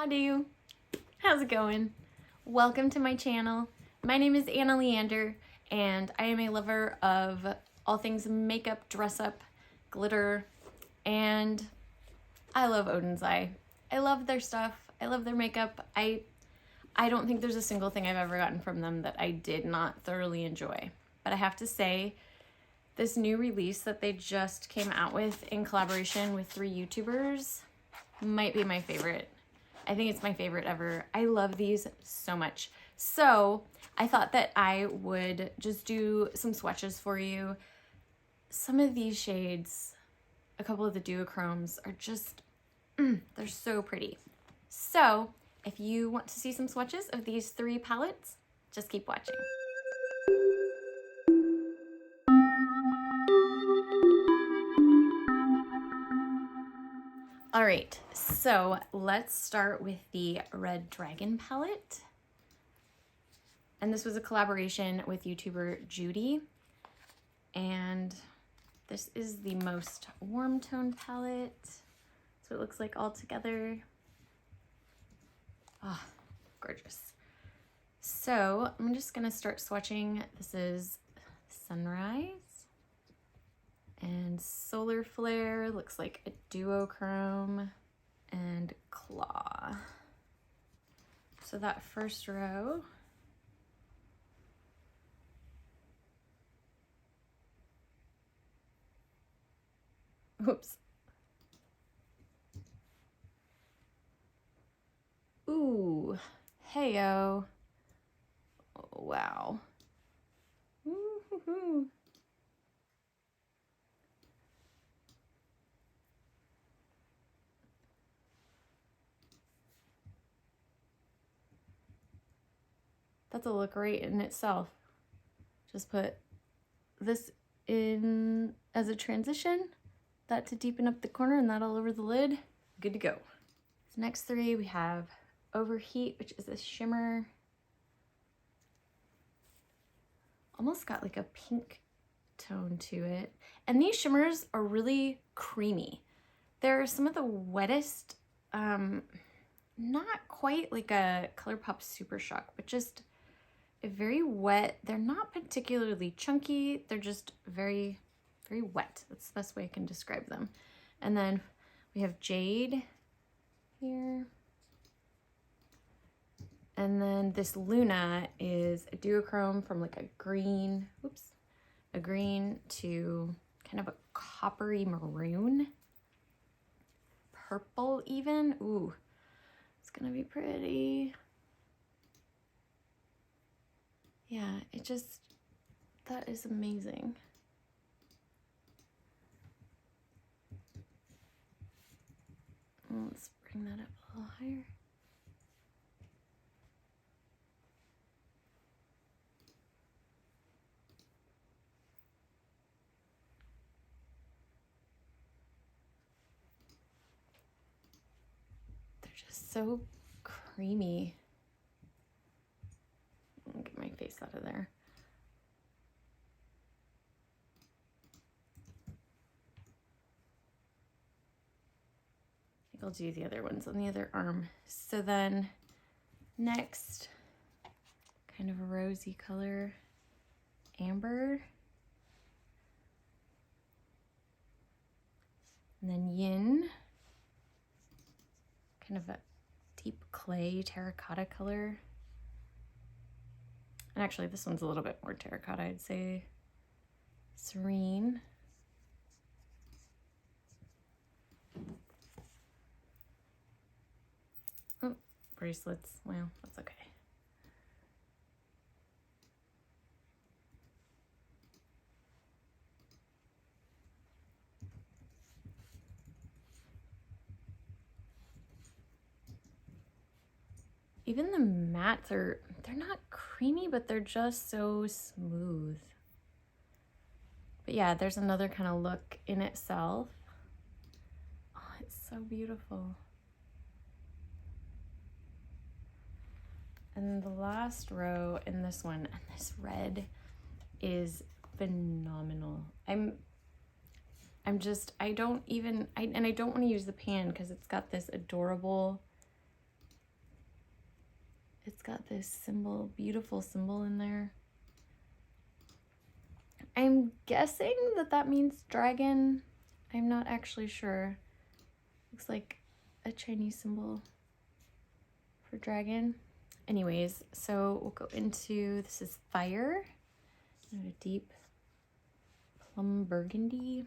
Howdy, how's it going? Welcome to my channel. My name is Anna Leander and I am a lover of all things makeup, dress up, glitter, and I love Oden's Eye. I love their stuff. I love their makeup. I don't think there's a single thing I've ever gotten from them that I did not thoroughly enjoy. But I have to say, this new release that they just came out with in collaboration with 3 YouTubers might be my favorite. I think it's my favorite ever. I love these so much. So I thought that I would just do some swatches for you. Some of these shades, a couple of the duochromes, are just, they're so pretty. So if you want to see some swatches of these 3 palettes, just keep watching. All right, so let's start with the Red Dragon palette. And this was a collaboration with YouTuber Judy. And this is the most warm tone palette. That's what it looks like all together. Ah, oh, gorgeous. So I'm just gonna start swatching. This is Sunrise. And Solar Flare, looks like a duochrome, and Claw. So that first row, oops. Ooh, heyo. Oh, wow. Woo-hoo-hoo. That's a look right in itself. Just put this in as a transition, that to deepen up the corner, and that all over the lid. Good to go. So next 3 we have Overheat, which is a shimmer. Almost got like a pink tone to it. And these shimmers are really creamy. They're some of the wettest, not quite like a Colourpop Super Shock, but just very wet. They're not particularly chunky. They're just very, very wet. That's the best way I can describe them. And then we have Jade here. And then this Luna is a duochrome from like a green, a green to kind of a coppery maroon. Purple even. Ooh, it's gonna be pretty. Yeah, that is amazing. Let's bring that up a little higher. They're just so creamy. Get my face out of there. I think I'll do the other ones on the other arm. So then next, kind of a rosy color, Amber. And then Yin, kind of a deep clay terracotta color. And actually, this one's a little bit more terracotta, I'd say. Serene. Oh, bracelets. Well, that's okay. Even the mattes they're not creamy, but they're just so smooth. But yeah, there's another kind of look in itself. Oh, it's so beautiful. And the last row in this one, and this red is phenomenal. I don't want to use the pan because it's got this adorable got this symbol, beautiful symbol in there. I'm guessing that that means dragon. I'm not actually sure. Looks like a Chinese symbol for dragon. Anyways, so we'll go into, this is fire, and a deep plum burgundy,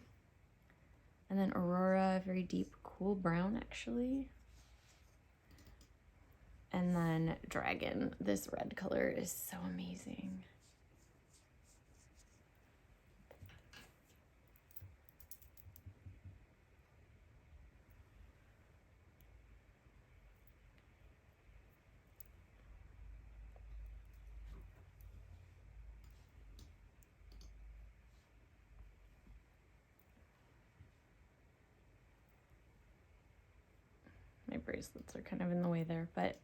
and then aurora, very deep cool brown actually, and then dragon. This red color is so amazing. My bracelets are kind of in the way there, but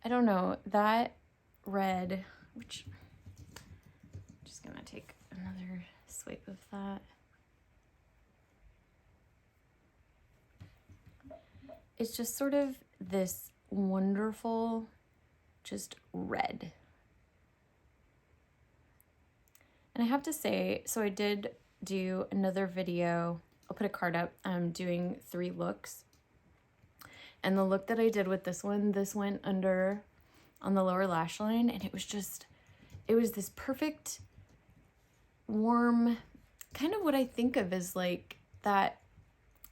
I don't know, that red, which I'm just gonna take another swipe of that. It's just sort of this wonderful, just red. And I have to say, so I did do another video, I'll put a card up, doing 3 looks. And the look that I did with this one, this went under on the lower lash line, and it was just, it was this perfect, warm, kind of what I think of as like that.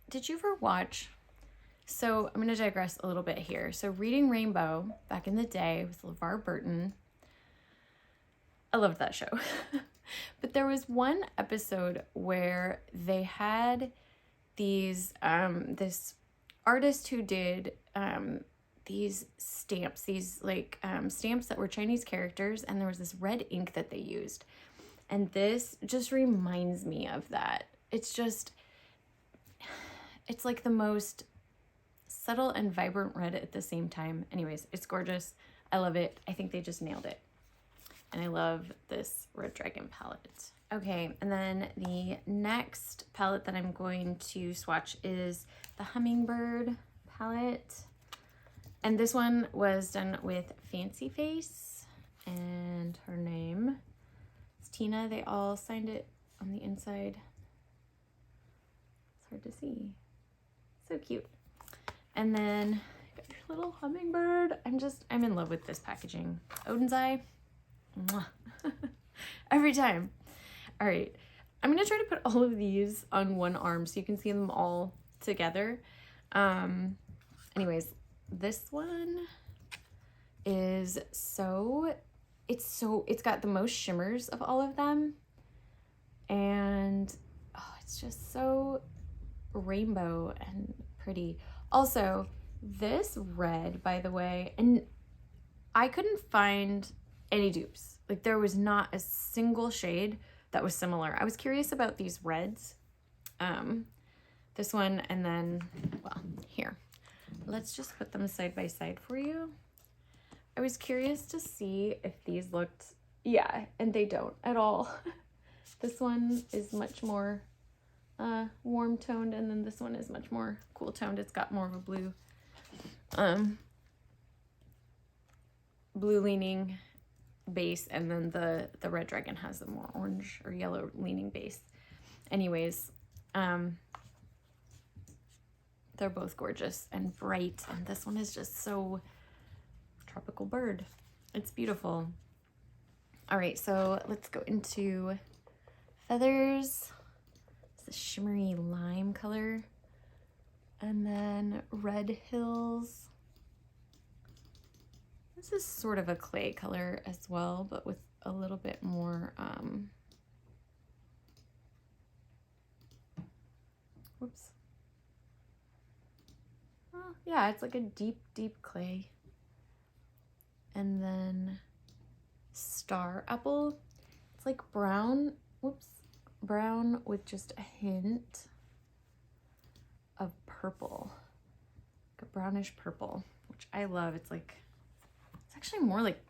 Did you ever watch? So I'm going to digress a little bit here. So Reading Rainbow, back in the day with LeVar Burton, I loved that show. But there was one episode where they had these, this artist who did these stamps, these like stamps that were Chinese characters, and there was this red ink that they used. And this just reminds me of that. It's just, it's like the most subtle and vibrant red at the same time. Anyways, it's gorgeous. I love it. I think they just nailed it. And I love this Red Dragon palette. Okay, and then the next palette that I'm going to swatch is the Hummingbird palette. And this one was done with Fancy Face, and her name is Tina. They all signed it on the inside. It's hard to see. So cute. And then got your little hummingbird. I'm in love with this packaging. Oden's Eye. Mwah. Every time. All right, I'm gonna try to put all of these on one arm so you can see them all together. Anyways, this one is it's got the most shimmers of all of them, and oh, it's just so rainbow and pretty. Also, this red, by the way, and I couldn't find any dupes. Like, there was not a single shade that was similar. I was curious about these reds. This one, and then, well, here. Let's just put them side by side for you. I was curious to see if these looked, yeah, and they don't at all. This one is much more warm toned, and then this one is much more cool toned. It's got more of a blue, blue leaning base, and then the Red Dragon has a more orange or yellow leaning base. Anyways, they're both gorgeous and bright, and this one is just so tropical bird. It's beautiful. All right, so let's go into feathers. It's a shimmery lime color, and then Red Hills. This is sort of a clay color as well, but with a little bit more, whoops. Oh, yeah, it's like a deep, deep clay. And then Star Apple. It's like brown, whoops, brown with just a hint of purple, like a brownish purple, which I love. It's like, it's actually more like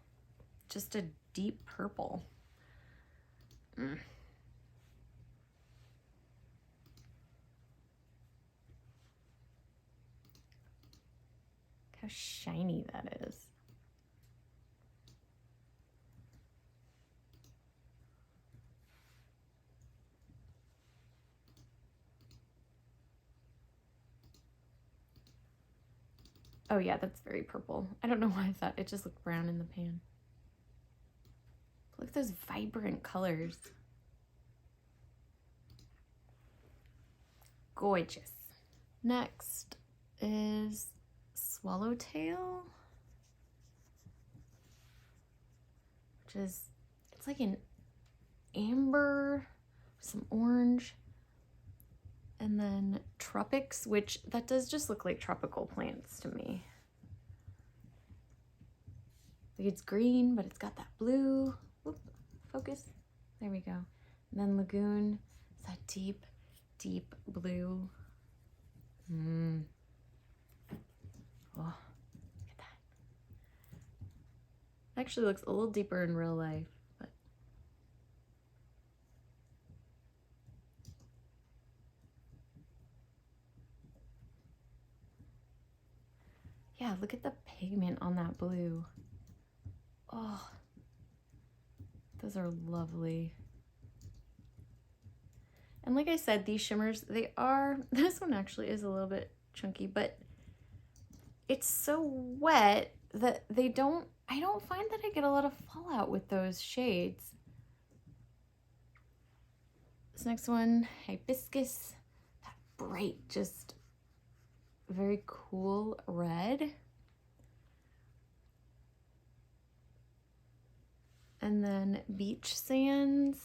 just a deep purple. how shiny that is. Oh yeah, that's very purple. I don't know why I thought it just looked brown in the pan. Look at those vibrant colors. Gorgeous. Next is Swallowtail, which is, it's like an amber, some orange, and then Tropics, which that does just look like tropical plants to me. Like it's green, but it's got that blue. Whoop, focus. There we go. And then Lagoon is that deep, deep blue. Oh, look at that. It actually looks a little deeper in real life, but yeah, look at the pigment on that blue. Oh, those are lovely. And like I said, these shimmers, they are, this one actually is a little bit chunky, but it's so wet that I don't find that I get a lot of fallout with those shades. This next one, Hibiscus, that bright, just very cool red. And then Beach Sands.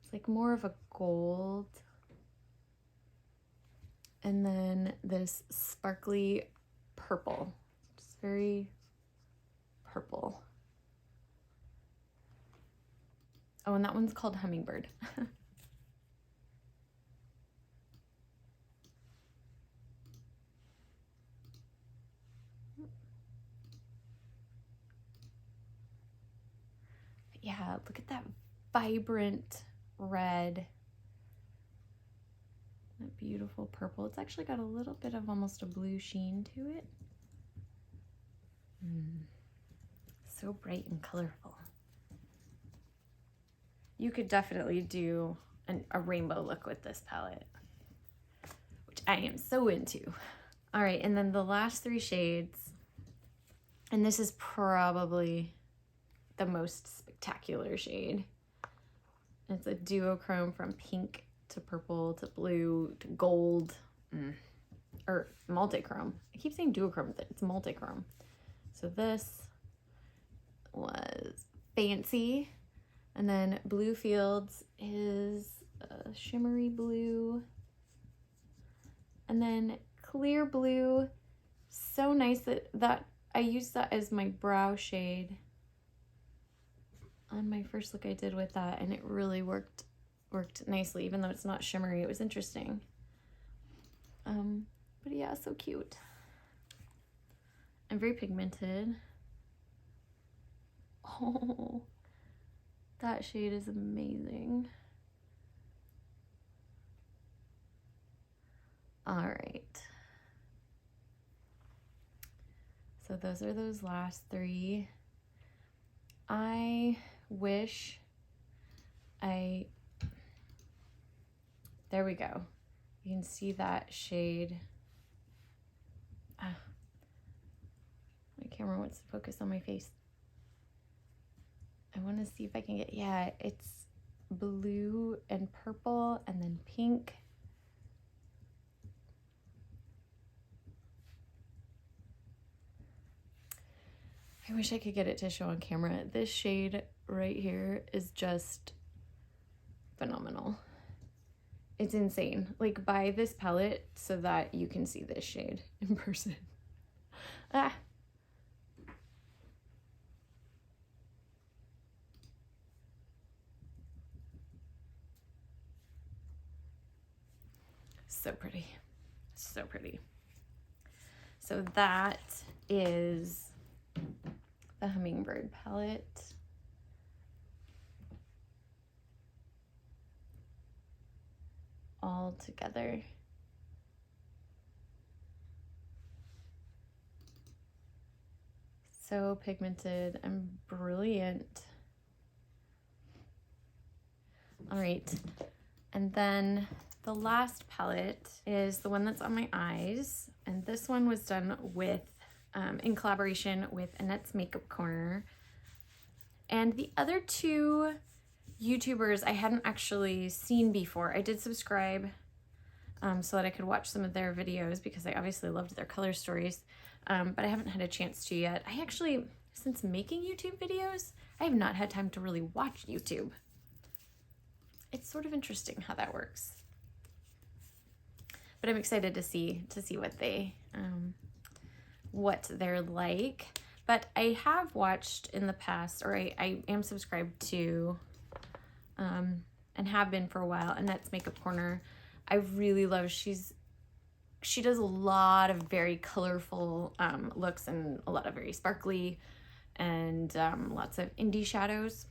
It's like more of a gold. And then this sparkly purple, just very purple. Oh, and that one's called Hummingbird. Yeah, look at that vibrant red. That beautiful purple. It's actually got a little bit of almost a blue sheen to it. So bright and colorful. You could definitely do a rainbow look with this palette, which I am so into. All right, and then the last three shades, and this is probably the most spectacular shade. It's a duochrome from pink to purple to blue to gold, or multichrome. I keep saying duochrome, but it's multichrome. So this was Fancy, and then Blue Fields is a shimmery blue, and then Clear Blue. So nice that I used that as my brow shade on my first look I did with that, and it really worked nicely, even though it's not shimmery. It was interesting. But yeah, so cute. And very pigmented. Oh, that shade is amazing. All right. So those are those last three. I wish there we go. You can see that shade. My camera wants to focus on my face. I want to see if I can get, yeah, it's blue and purple and then pink. I wish I could get it to show on camera. This shade right here is just phenomenal. It's insane. Like, buy this palette so that you can see this shade in person. So pretty. So pretty. So that is the Hummingbird palette. All together. So pigmented and brilliant. All right, and then the last palette is the one that's on my eyes, and this one was done with in collaboration with Annette's Makeup Corner. And the other two YouTubers I hadn't actually seen before. I did subscribe so that I could watch some of their videos because I obviously loved their color stories, but I haven't had a chance to yet. I actually, since making YouTube videos, I have not had time to really watch YouTube. It's sort of interesting how that works. But I'm excited to see what they're like. But I have watched in the past, or I am subscribed to, and have been for a while, Annette's Makeup Corner. I really love, she does a lot of very colorful looks and a lot of very sparkly and lots of indie shadows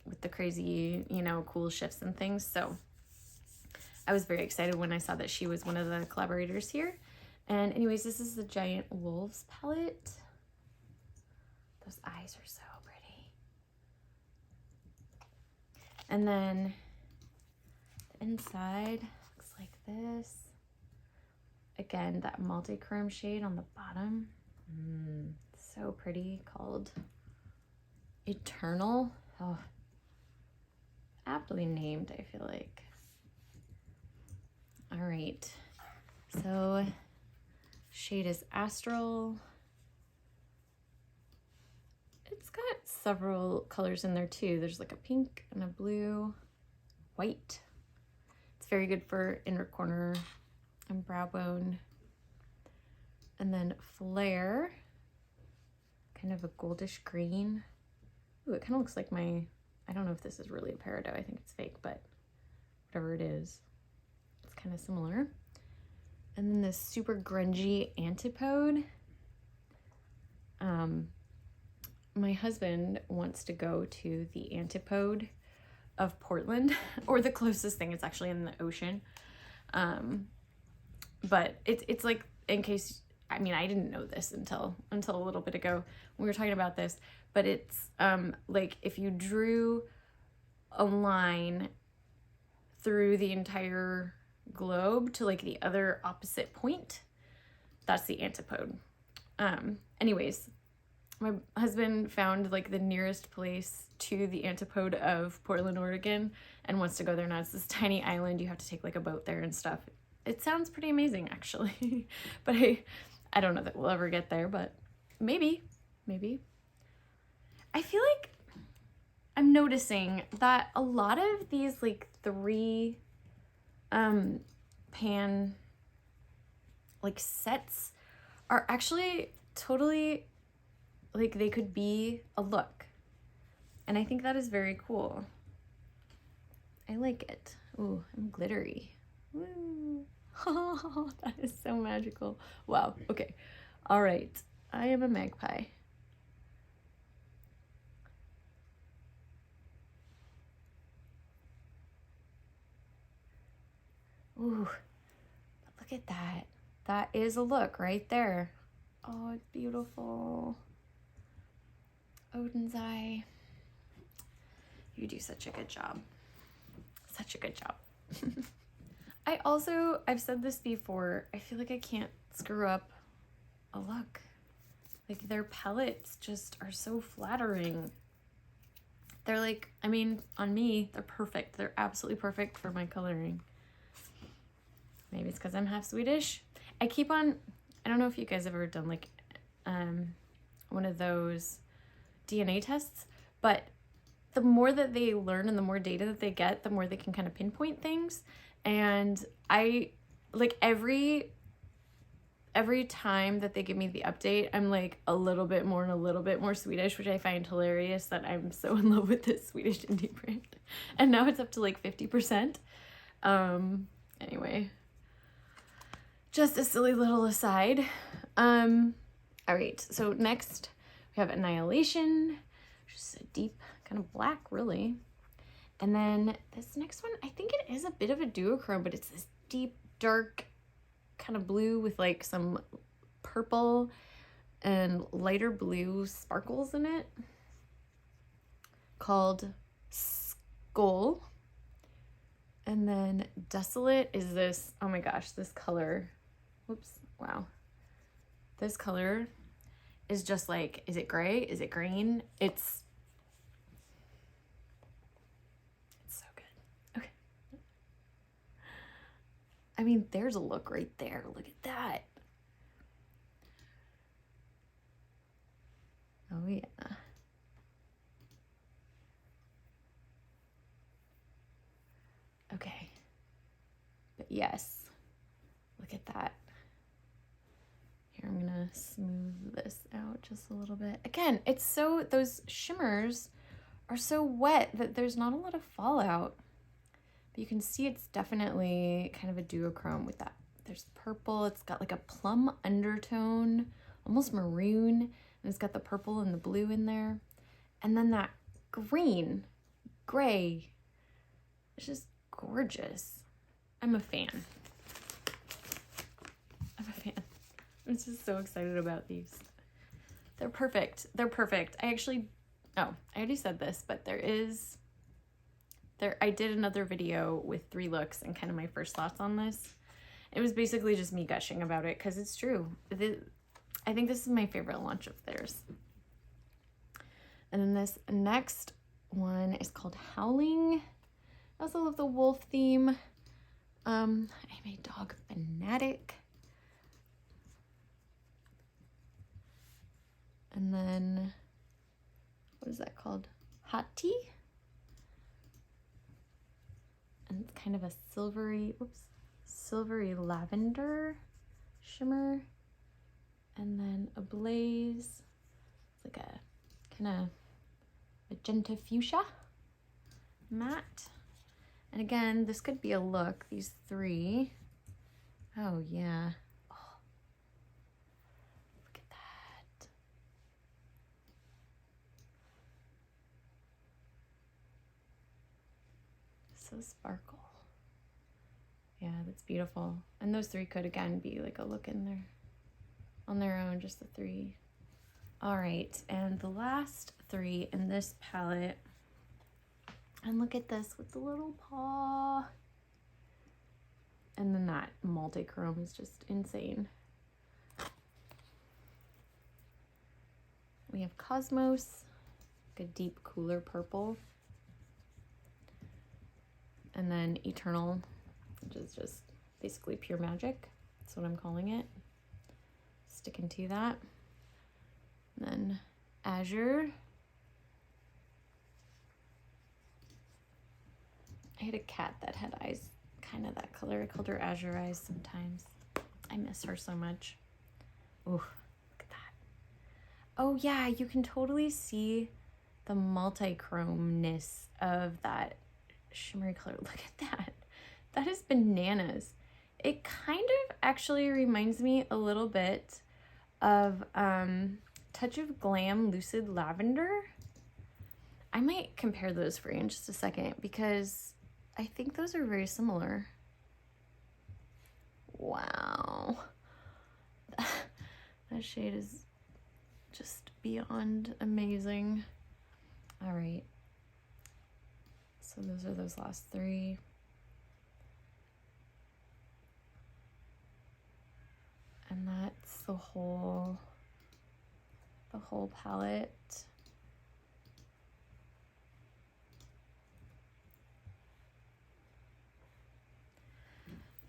with the crazy, you know, cool shifts and things. So I was very excited when I saw that she was one of the collaborators here. And anyways, this is the Giant Wolves palette. Those eyes are so pretty. And then the inside looks like this. Again, that multi-chrome shade on the bottom. So pretty, called Eternal. Oh, aptly named, I feel like. All right, so shade is Astral. It's got several colors in there too. There's like a pink and a blue, white. It's very good for inner corner and brow bone. And then Flare, kind of a goldish green. Ooh, it kind of looks like my, I don't know if this is really a peridot. I think it's fake, but whatever it is, it's kind of similar. And then this super grungy Antipode. My husband wants to go to the Antipode of Portland, or the closest thing is actually in the ocean. But it's like, in case, I mean, I didn't know this until a little bit ago when we were talking about this, but it's like if you drew a line through the entire globe to like the other opposite point, that's the Antipode. Anyways, my husband found like the nearest place to the Antipode of Portland, Oregon, and wants to go there now. It's this tiny island. You have to take like a boat there and stuff. It sounds pretty amazing actually, but I don't know that we'll ever get there, but maybe. I feel like I'm noticing that a lot of these like 3 pan like sets are actually totally like they could be a look, and I think that is very cool. I like it. Ooh, I'm glittery. Woo. Oh, that is so magical. Wow. Okay. All right. I am a magpie. Ooh, look at that. That is a look right there. Oh, it's beautiful. Oden's eye. You do such a good job. Such a good job. I've said this before, I feel like I can't screw up a look. Like their palettes just are so flattering. They're like, I mean, on me, they're perfect. They're absolutely perfect for my coloring. Maybe it's because I'm half Swedish. I don't know if you guys have ever done like one of those DNA tests, but the more that they learn and the more data that they get, the more they can kind of pinpoint things. And I like every time that they give me the update, I'm like a little bit more and a little bit more Swedish, which I find hilarious that I'm so in love with this Swedish indie brand. And now it's up to like 50%. Anyway, just a silly little aside. All right, so next we have Annihilation, which is a deep kind of black, really. And then this next one, I think it is a bit of a duochrome, but it's this deep, dark kind of blue with like some purple and lighter blue sparkles in it called Skull. And then Desolate is this, oh my gosh, this color. Whoops, wow. This color is just like, is it gray? Is it green? It's so good. Okay. I mean, there's a look right there. Look at that. Oh yeah. Okay. But yes, look at that. Here, I'm gonna smooth this out just a little bit. Again, it's so, those shimmers are so wet that there's not a lot of fallout. But you can see it's definitely kind of a duochrome with that. There's purple, it's got like a plum undertone, almost maroon, and it's got the purple and the blue in there. And then that green, gray, it's just gorgeous. I'm a fan. I'm a fan. I'm just so excited about these. They're perfect. They're perfect. I already said this, but I did another video with 3 looks and kind of my first thoughts on this. It was basically just me gushing about it because it's true. I think this is my favorite launch of theirs. And then this next one is called Howling. I also love the wolf theme. I'm a dog fanatic. And then, what is that called? Hot Tea? And it's kind of a silvery lavender shimmer. And then a blaze. It's like a kind of magenta fuchsia matte. And again, this could be a look, these 3. Oh yeah. Oh, look at that. So sparkle. Yeah, that's beautiful. And those 3 could again be like a look in there on their own, just the 3. All right, and the last 3 in this palette. And look at this with the little paw. And then that multi-chrome is just insane. We have Cosmos, like a deep cooler purple. And then Eternal, which is just basically pure magic. That's what I'm calling it. Sticking to that. And then Azure. I had a cat that had eyes kind of that color. I called her Azure Eyes sometimes. I miss her so much. Ooh, look at that. Oh yeah, you can totally see the multi-chrome-ness of that shimmery color. Look at that. That is bananas. It kind of actually reminds me a little bit of Touch of Glam Lucid Lavender. I might compare those for you in just a second because I think those are very similar. Wow. That shade is just beyond amazing. All right. So those are those last 3. And that's the whole palette.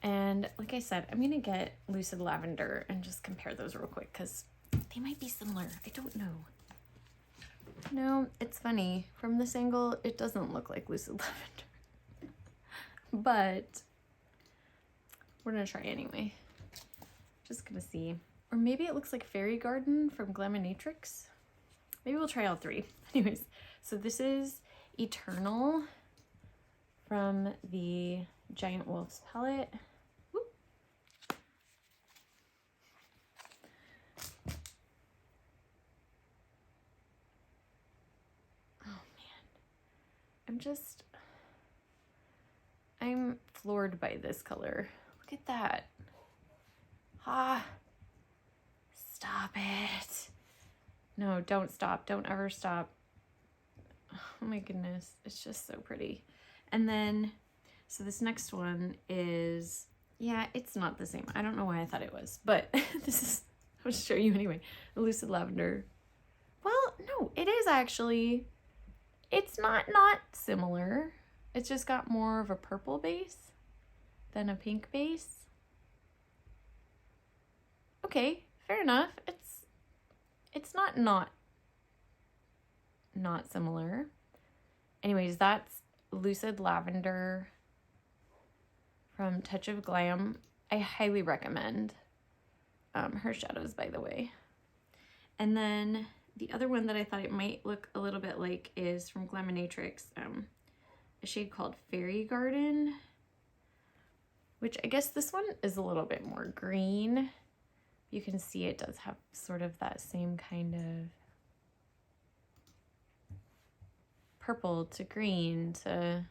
And like I said, I'm gonna get Lucid Lavender and just compare those real quick because they might be similar. I don't know. No, it's funny. From this angle, it doesn't look like Lucid Lavender. But we're gonna try anyway. Just gonna see. Or maybe it looks like Fairy Garden from Glaminatrix. Maybe we'll try all 3. Anyways, so this is Eternal from the Giant Wolves palette. Whoop. Oh man. I'm floored by this color. Look at that. Ah, Stop it. No, don't stop. Don't ever stop. Oh my goodness. It's just so pretty. And then, so this next one is, yeah, it's not the same. I don't know why I thought it was, but this is, I'll show you anyway. The Lucid Lavender. Well, no, it is actually, it's not similar. It's just got more of a purple base than a pink base. Okay, fair enough. It's not similar. Anyways, that's Lucid Lavender from Touch of Glam. I highly recommend her shadows, by the way. And then the other one that I thought it might look a little bit like is from Glaminatrix, a shade called Fairy Garden, which I guess this one is a little bit more green. You can see it does have sort of that same kind of purple to green to a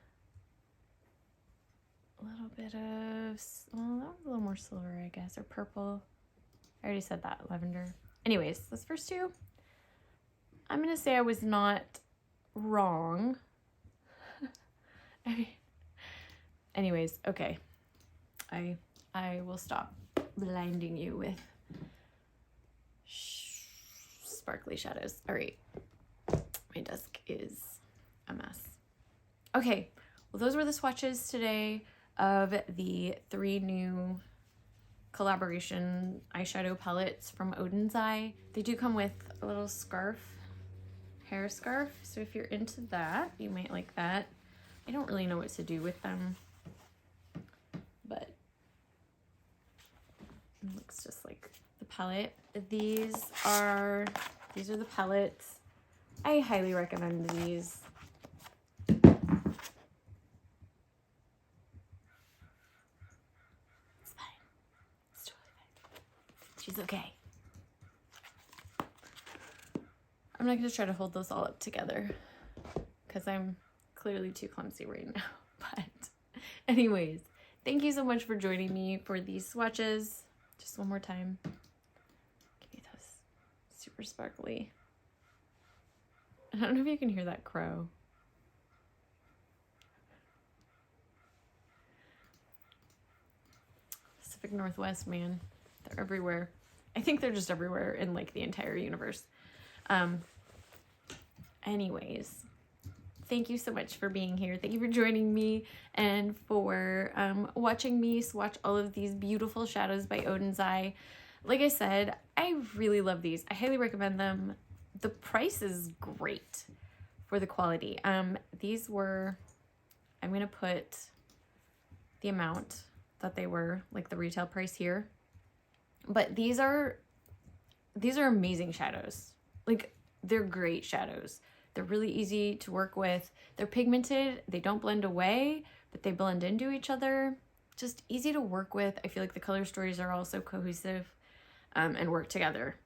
little bit of, well, that was a little more silver, I guess, or purple. I already said that, lavender. Anyways, those first two, I'm gonna say I was not wrong. I mean, anyways, okay. I will stop blinding you with sparkly shadows. All right, my desk is a mess. Okay, well, those were the swatches today of the 3 new collaboration eyeshadow palettes from Oden's Eye. They do come with a little scarf, hair scarf, so if you're into that, you might like that. I don't really know what to do with them, but it looks just like the palette. These are the palettes. I highly recommend these. It's fine. It's totally fine. She's okay. I'm not going to try to hold those all up together because I'm clearly too clumsy right now. But anyways, thank you so much for joining me for these swatches. Just one more time. Give me those super sparkly. I don't know if you can hear that crow. Pacific Northwest, man. They're everywhere. I think they're just everywhere in like the entire universe. Anyways, thank you so much for being here. Thank you for joining me and for watching me swatch all of these beautiful shadows by Oden's Eye. Like I said, I really love these. I highly recommend them. The price is great for the quality. These were, I'm going to put the amount that they were, like the retail price here. But these are amazing shadows. Like, they're great shadows. They're really easy to work with. They're pigmented. They don't blend away, but they blend into each other. Just easy to work with. I feel like the color stories are also cohesive and work together.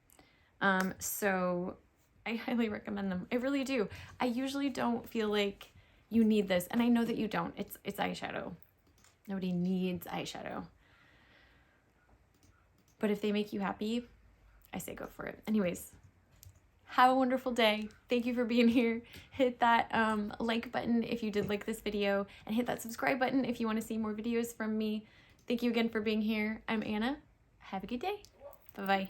So I highly recommend them. I really do. I usually don't feel like you need this, and I know that you don't. It's eyeshadow. Nobody needs eyeshadow. But if they make you happy, I say go for it. Anyways, have a wonderful day. Thank you for being here. Hit that like button if you did like this video, and hit that subscribe button if you want to see more videos from me. Thank you again for being here. I'm Anna. Have a good day. Bye-bye.